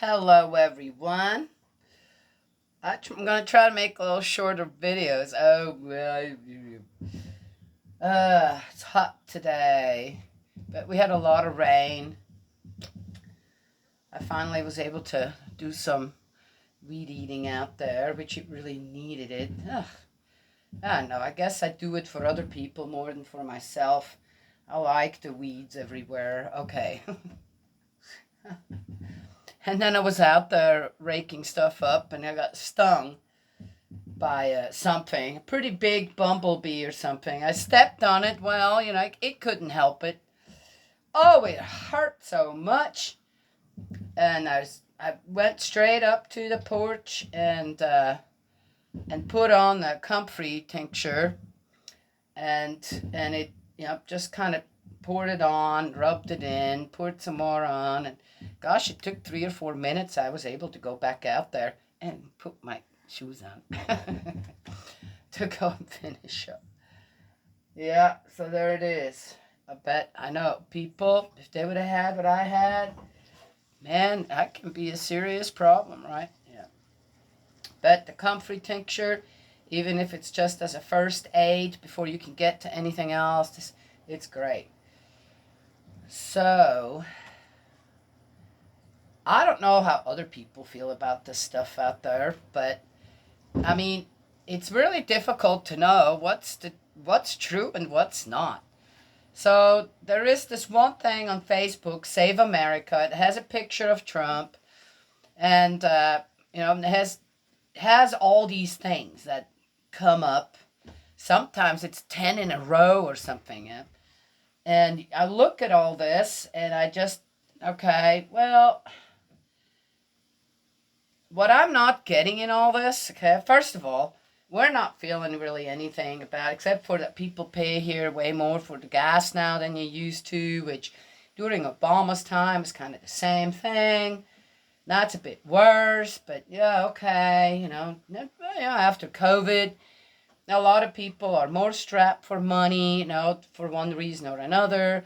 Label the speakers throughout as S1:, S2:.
S1: Hello, everyone. I'm going to try to make a little shorter videos. Oh, well, it's hot today, but we had a lot of rain. I finally was able to do some weed eating out there, which it really needed it. Ugh. I don't know. I guess I do it for other people more than for myself. I like the weeds everywhere. Okay. And then I was out there raking stuff up, and I got stung by something, a pretty big bumblebee or something. I stepped on it. Well, it couldn't help it. Oh, it hurt so much. And I went straight up to the porch and put on the comfrey tincture, and it just kind of poured it on, rubbed it in, poured some more on, and gosh, it took 3 or 4 minutes. I was able to go back out there and put my shoes on to go and finish up. Yeah, so there it is. I know people, if they would have had what I had, man, that can be a serious problem, right? Yeah. But the comfrey tincture, even if it's just as a first aid before you can get to anything else, it's great. So, I don't know how other people feel about this stuff out there, but I mean, it's really difficult to know what's true and what's not. So there is this one thing on Facebook, Save America. It has a picture of Trump, and it has all these things that come up. Sometimes it's 10 in a row or something. Yeah? And I look at all this, and I just okay. Well, what I'm not getting in all this, okay, first of all, we're not feeling really anything about it, except for that people pay here way more for the gas now than you used to, which during Obama's time is kind of the same thing. That's a bit worse, but yeah, okay, after COVID, a lot of people are more strapped for money, for one reason or another.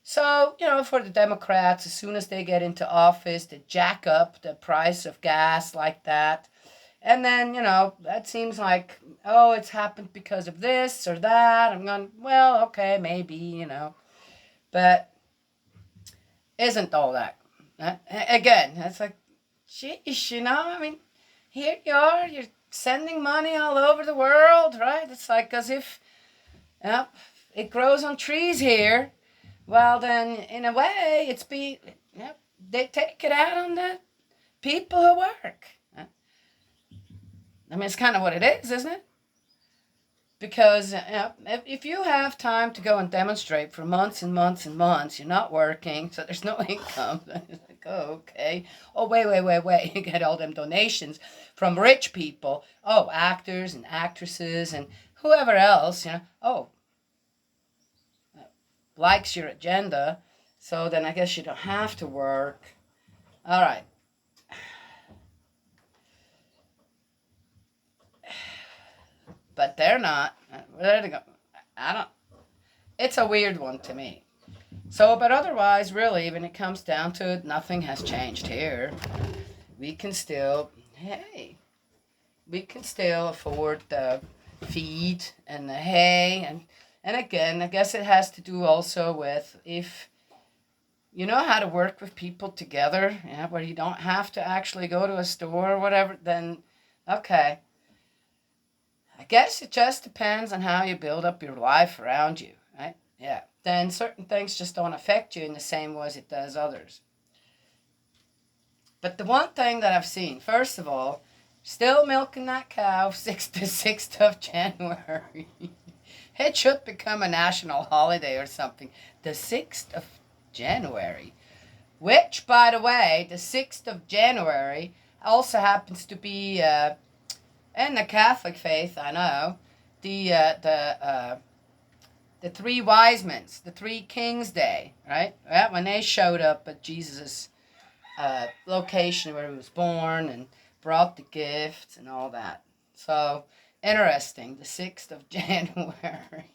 S1: So, for the Democrats, as soon as they get into office, they jack up the price of gas like that. And then, that seems like, oh, it's happened because of this or that. I'm going, well, okay, maybe, but isn't all that. Again, it's like, geez, I mean, here you are, you're sending money all over the world, right? It's like as if, yep, it grows on trees here. Well, then, in a way, yep, they take it out on the people who work. I mean, it's kind of what it is, isn't it? Because if you have time to go and demonstrate for months and months and months, you're not working, so there's no income. It's like, oh, okay. Oh, wait. You get all them donations from rich people. Oh, actors and actresses and whoever else, oh, likes your agenda. So then I guess you don't have to work. All right. But they're not. Where they go? I don't. It's a weird one to me. So, but otherwise, really, when it comes down to it, nothing has changed here. We can still, hey, we can still afford the feed and the hay, and again, I guess it has to do also with if you know how to work with people together, where you don't have to actually go to a store or whatever, then okay. I guess it just depends on how you build up your life around you, right? Yeah. Then certain things just don't affect you in the same way as it does others. But the one thing that I've seen, first of all, still milking that cow 6th of January. It should become a national holiday or something. The 6th of January. Which, by the way, the 6th of January also happens to be in the Catholic faith, I know, the three wise men, the three kings day, right? Right? When they showed up at Jesus' location where he was born and brought the gifts and all that. So interesting, the 6th of January.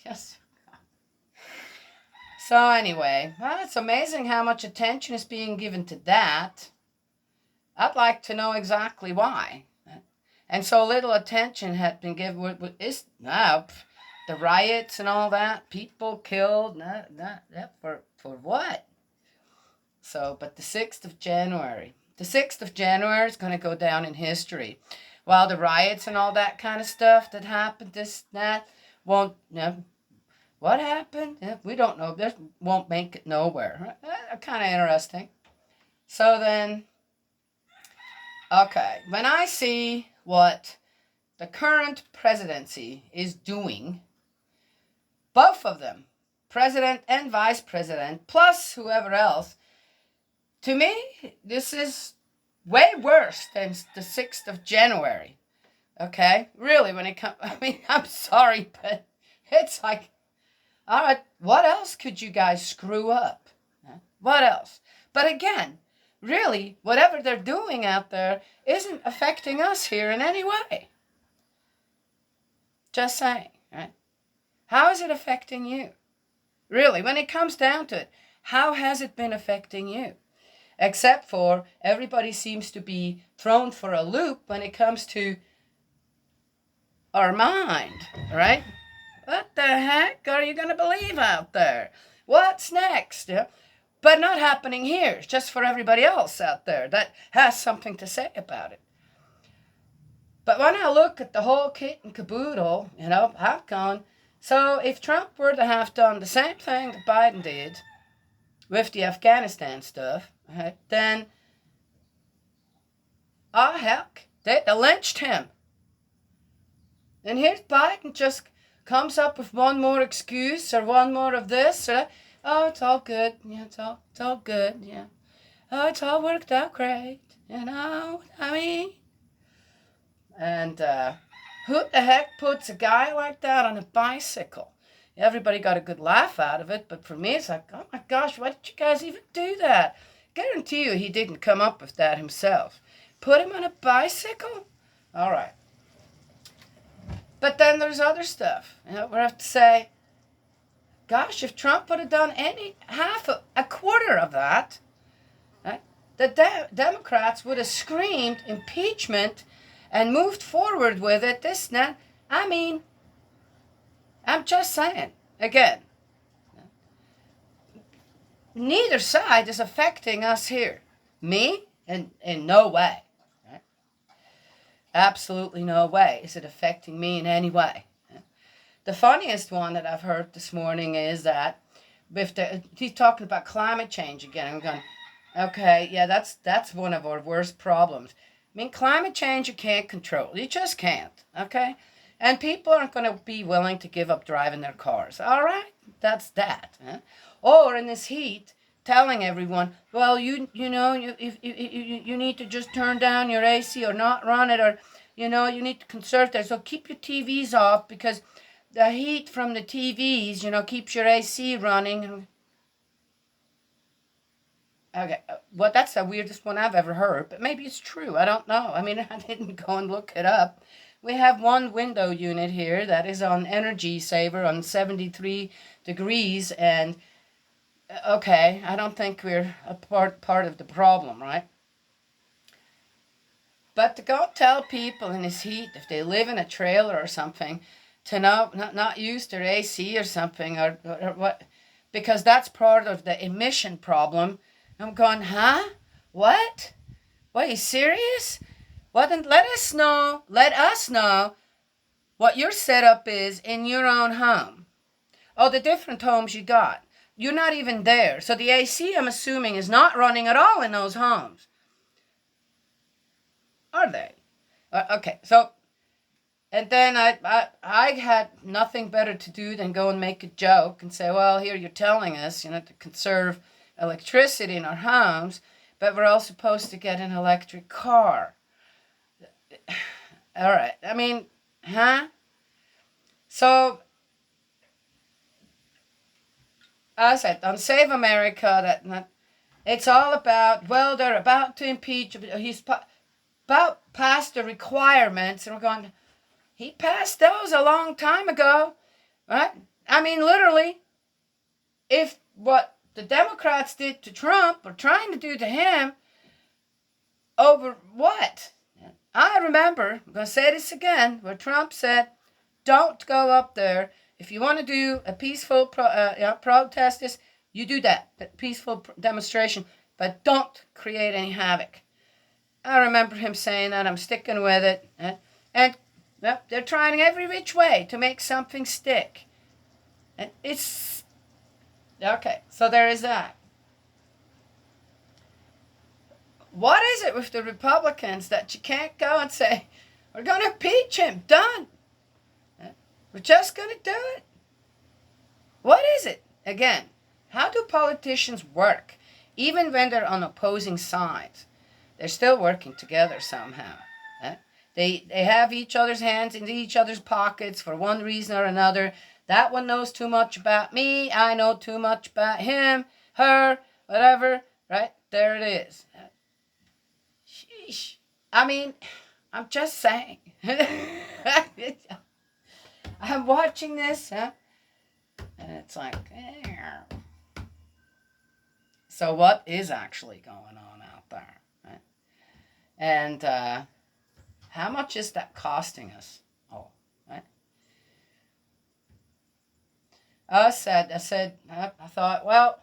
S1: Yes. So anyway, well, it's amazing how much attention is being given to that. I'd like to know exactly why. And so little attention had been given. Is now the riots and all that, people killed. For what? So, but the 6th of January. The 6th of January is going to go down in history. While the riots and all that kind of stuff that happened, that won't. What happened? We don't know. This won't make it nowhere. Kind of interesting. So then, okay, when I see what the current presidency is doing, both of them, president and vice president, plus whoever else, to me, this is way worse than the 6th of January. Okay? Really, when it comes, I mean, I'm sorry, but it's like, all right, what else could you guys screw up? What else? But again, really, whatever they're doing out there isn't affecting us here in any way. Just saying, right? How is it affecting you? Really, when it comes down to it, how has it been affecting you? Except for everybody seems to be thrown for a loop when it comes to our mind, right? What the heck are you going to believe out there? What's next? Yeah? But not happening here. It's just for everybody else out there that has something to say about it. But when I look at the whole kit and caboodle, I've gone, so if Trump were to have done the same thing that Biden did with the Afghanistan stuff, right, then, heck, they lynched him. And here's Biden just comes up with one more excuse or one more of this or that. Oh, it's all good. Yeah, it's all good. Yeah. Oh, it's all worked out great. You know what I mean? And who the heck puts a guy like that on a bicycle? Everybody got a good laugh out of it, but for me, it's like, oh my gosh, why did you guys even do that? Guarantee you he didn't come up with that himself. Put him on a bicycle? All right. But then there's other stuff. We have to say, gosh, if Trump would have done a quarter of that, right, the Democrats would have screamed impeachment and moved forward with it, this and that. I mean, I'm just saying, again, neither side is affecting us here. Me, in no way. Right? Absolutely no way is it affecting me in any way. The funniest one that I've heard this morning is that he's talking about climate change again. I'm going, okay, yeah, that's one of our worst problems. I mean, climate change you can't control. You just can't, okay? And people aren't going to be willing to give up driving their cars. All right? That's that. Huh? Or in this heat, telling everyone, well, you need to just turn down your AC or not run it, or, you need to conserve that. So keep your TVs off because the heat from the TVs, keeps your AC running. Okay, well, that's the weirdest one I've ever heard, but maybe it's true. I don't know. I mean, I didn't go and look it up. We have one window unit here that is on energy saver on 73 degrees, and okay, I don't think we're a part of the problem, right? But to go tell people in this heat, if they live in a trailer or something, to not use their AC or something, or what, because that's part of the emission problem. I'm going, huh? What? What, are you serious? Well, then let us know what your setup is in your own home. Oh, the different homes you got. You're not even there. So the AC, I'm assuming, is not running at all in those homes. Are they? Okay, so, and then I had nothing better to do than go and make a joke and say, well, here you're telling us, to conserve electricity in our homes, but we're all supposed to get an electric car. All right. I mean, huh? So, as I said, on Save America, that it's all about, well, they're about to impeach, he's about past the requirements, and we're going, he passed those a long time ago, right? I mean, literally, if what the Democrats did to Trump or trying to do to him over what? I remember, I'm going to say this again, where Trump said, don't go up there. If you want to do a peaceful protest, you do that peaceful demonstration, but don't create any havoc. I remember him saying that. I'm sticking with it. And well, they're trying every which way to make something stick. And it's... Okay, so there is that. What is it with the Republicans that you can't go and say, we're going to impeach him, done. We're just going to do it. What is it? Again, how do politicians work? Even when they're on opposing sides, they're still working together somehow. They have each other's hands in each other's pockets for one reason or another. That one knows too much about me. I know too much about him, her, whatever. Right? There it is. Sheesh. I mean, I'm just saying. I'm watching this, and it's like, so what is actually going on out there? Right? And how much is that costing us all? Right? I thought, well,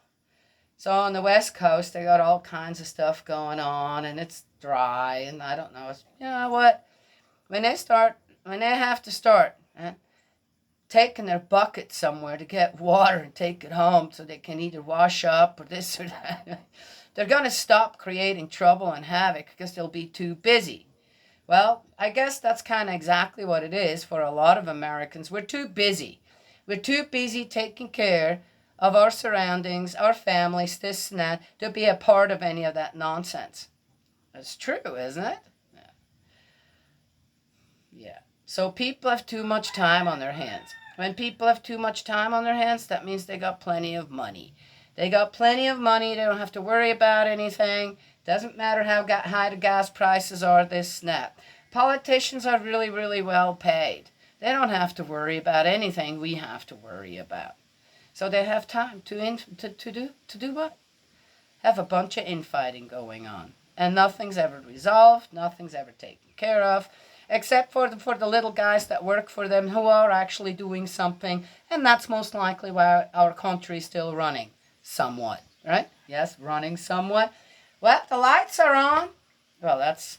S1: so on the West Coast, they got all kinds of stuff going on, and it's dry, and I don't know. You know what? When they have to start taking their bucket somewhere to get water and take it home so they can either wash up or this or that, they're going to stop creating trouble and havoc because they'll be too busy. Well, I guess that's kind of exactly what it is for a lot of Americans. We're too busy. We're too busy taking care of our surroundings, our families, this and that, to be a part of any of that nonsense. That's true, isn't it? Yeah. So people have too much time on their hands. When people have too much time on their hands, that means they got plenty of money. They got plenty of money. They don't have to worry about anything. Doesn't matter how high the gas prices are, this and that. Politicians are really, really well paid. They don't have to worry about anything we have to worry about. So they have time to do what? Have a bunch of infighting going on. And nothing's ever resolved. Nothing's ever taken care of. Except for the little guys that work for them who are actually doing something. And that's most likely why our country is still running somewhat. Right? Yes, running somewhat. Well, the lights are on. Well, that's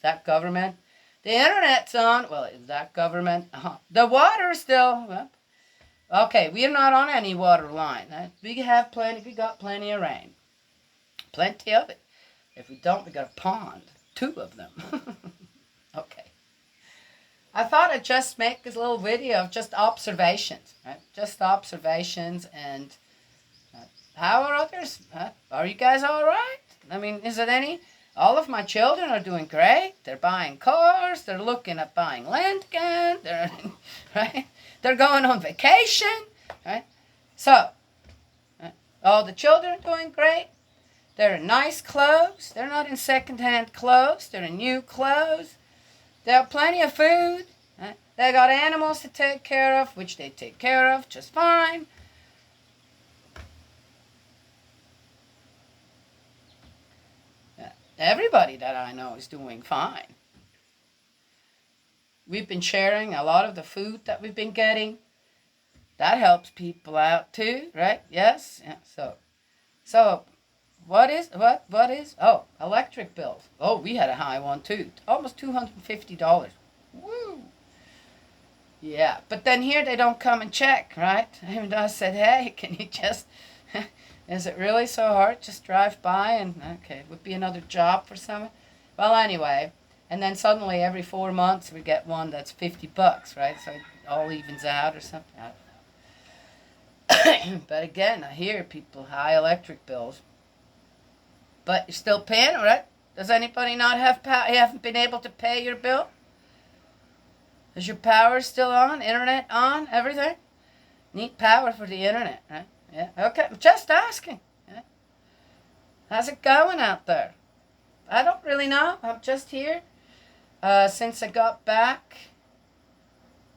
S1: that government. The internet's on. Well, is that government? The water's still... Well, okay, we're not on any water line. We got plenty of rain. Plenty of it. If we don't, we got a pond. 2 of them. Okay. I thought I'd just make this little video of just observations. Right? Just observations and how are others? Are you guys all right? I mean, is it any? All of my children are doing great. They're buying cars. They're looking at buying land again. Right? They're going on vacation. Right? So, all the children are doing great. They're in nice clothes. They're not in second-hand clothes. They're in new clothes. They have plenty of food. Right? They got animals to take care of, which they take care of just fine. Everybody that I know is doing fine. We've been sharing a lot of the food that we've been getting. That helps people out too, right? Yes. Yeah. So what is? Oh, electric bills. Oh, we had a high one too. Almost $250. Woo. Yeah, but then here they don't come and check, right? And I said, hey, can you just... Is it really so hard? Just drive by and, okay, it would be another job for someone. Well, anyway, and then suddenly every 4 months we get one that's $50, right? So it all evens out or something. I don't know. But again, I hear people high electric bills. But you're still paying, right? Does anybody not have power? You haven't been able to pay your bill? Is your power still on? Internet on? Everything? Need power for the internet, right? Yeah, okay, I'm just asking. Yeah. How's it going out there? I don't really know. I'm just here. Since I got back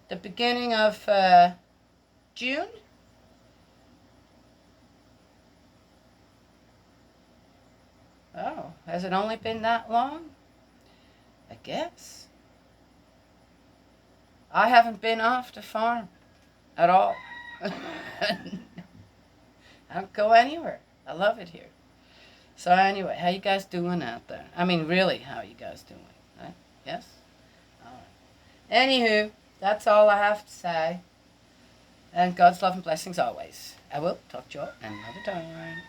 S1: the beginning of June. Oh, has it only been that long? I guess. I haven't been off the farm at all. I don't go anywhere. I love it here. So anyway, how you guys doing out there? I mean, really, how you guys doing? Right? Yes? All right. Anywho, that's all I have to say. And God's love and blessings always. I will talk to you all another time.